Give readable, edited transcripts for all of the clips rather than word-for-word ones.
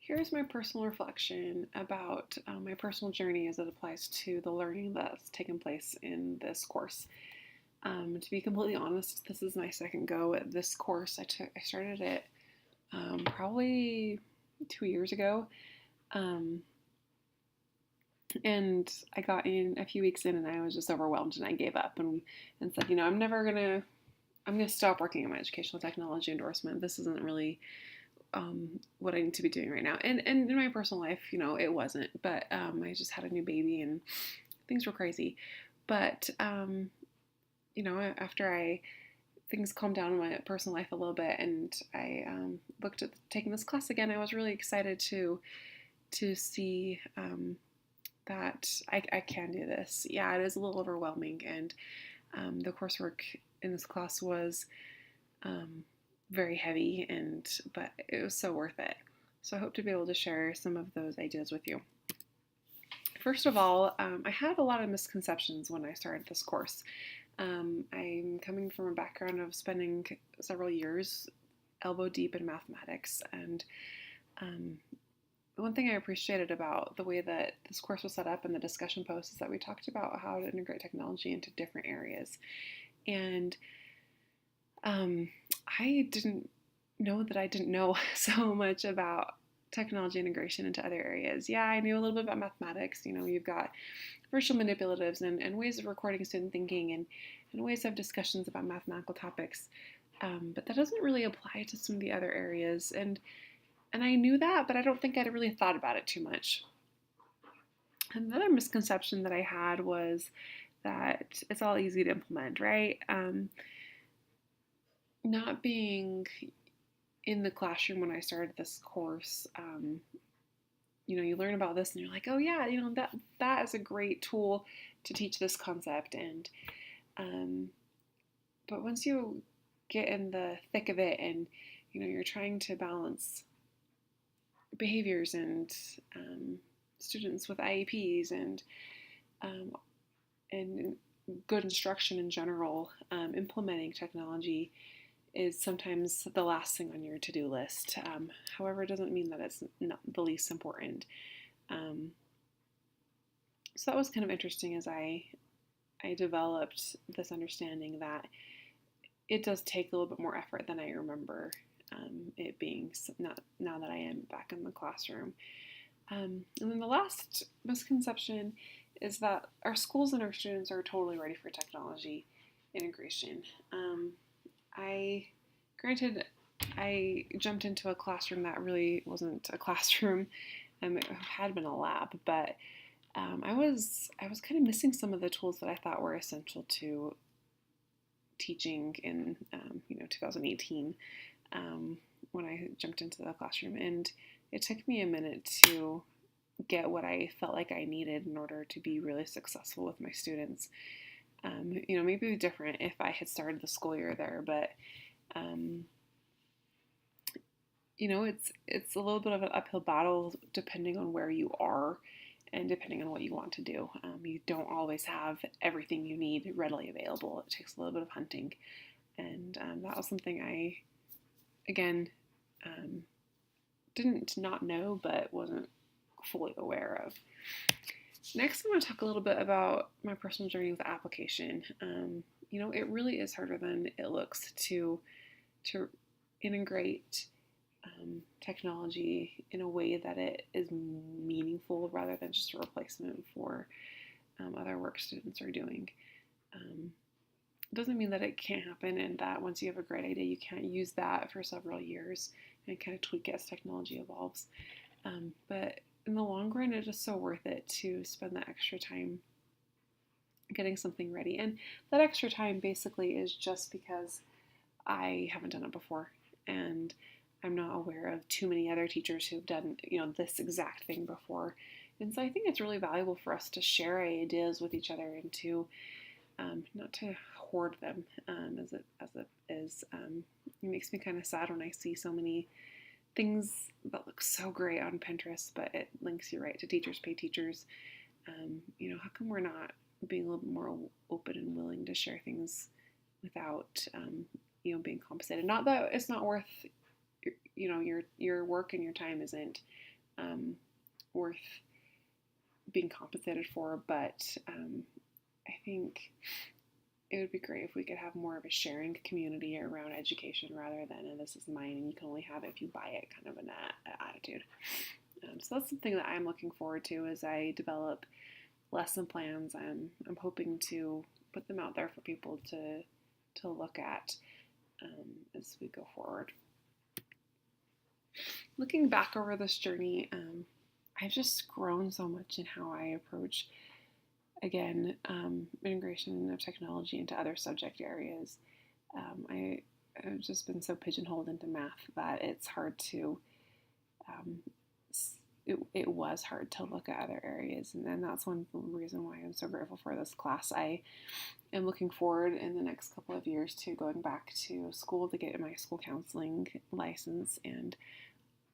Here's my personal reflection about my personal journey as it applies to the learning that's taken place in this course. To be completely honest, this is my second go at this course. I started it probably 2 years ago, um, and I got in a few weeks in, and I was just overwhelmed, and I gave up and said, I'm gonna stop working on my educational technology endorsement. This isn't really what I need to be doing right now. And in my personal life, it wasn't. But I just had a new baby and things were crazy. But after I things calmed down in my personal life a little bit, and I looked at taking this class again, I was really excited to see that I can do this. Yeah, it is a little overwhelming, and the coursework in this class was um, very heavy, but it was so worth it. So I hope to be able to share some of those ideas with you. First of all, I had a lot of misconceptions when I started this course. I'm coming from a background of spending several years elbow deep in mathematics, and um, one thing I appreciated about the way that this course was set up and the discussion post is that we talked about how to integrate technology into different areas. And um, I didn't know that I didn't know so much about technology integration into other areas. Yeah, I knew a little bit about mathematics. You've got virtual manipulatives and ways of recording student thinking and ways of discussions about mathematical topics. But that doesn't really apply to some of the other areas. And I knew that, but I don't think I'd really thought about it too much. Another misconception that I had was that it's all easy to implement, right? Not being in the classroom when I started this course, you learn about this and you're like, oh yeah, that is a great tool to teach this concept. And but once you get in the thick of it, and you're trying to balance behaviors and students with IEPs um, and good instruction in general, implementing technology is sometimes the last thing on your to-do list. However, it doesn't mean that it's not the least important. Um, so that was kind of interesting as I developed this understanding that it does take a little bit more effort than I remember it being, not now that I am back in the classroom. And then the last misconception is that our schools and our students are totally ready for technology integration. I Granted, I jumped into a classroom that really wasn't a classroom. It had been a lab, but I was kind of missing some of the tools that I thought were essential to teaching in 2018 when I jumped into the classroom, and it took me a minute to get what I felt like I needed in order to be really successful with my students. Maybe it would be different if I had started the school year there, but um, it's a little bit of an uphill battle depending on where you are and depending on what you want to do. You don't always have everything you need readily available. It takes a little bit of hunting, and that was something I, again, didn't not know but wasn't fully aware of. Next, I want to talk a little bit about my personal journey with application. It really is harder than it looks to integrate technology in a way that it is meaningful rather than just a replacement for other work students are doing. It doesn't mean that it can't happen and that once you have a great idea, you can't use that for several years and kind of tweak it as technology evolves. But in the long run, it is so worth it to spend that extra time getting something ready. And that extra time basically is just because I haven't done it before, and I'm not aware of too many other teachers who've done this exact thing before. And so I think it's really valuable for us to share ideas with each other and to not to hoard them as it is. It makes me kind of sad when I see so many things that look so great on Pinterest, but it links you right to Teachers Pay Teachers. How come we're not being a little bit more open and willing to share things without being compensated? Not that it's not worth your work and your time isn't, worth being compensated for, but I think it would be great if we could have more of a sharing community around education rather than a this is mine and you can only have it if you buy it kind of an attitude. So that's something that I'm looking forward to as I develop lesson plans. I'm hoping to put them out there for people to look at as we go forward. Looking back over this journey, I've just grown so much in how I approach, again, integration of technology into other subject areas. I've just been so pigeonholed into math that it's hard to, it was hard to look at other areas. And then that's one reason why I'm so grateful for this class. I am looking forward in the next couple of years to going back to school to get my school counseling license, and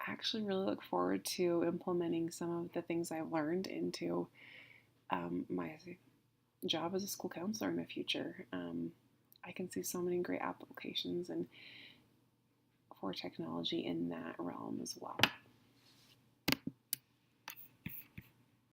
I actually really look forward to implementing some of the things I've learned into my job as a school counselor in the future. I can see so many great applications and for technology in that realm as well.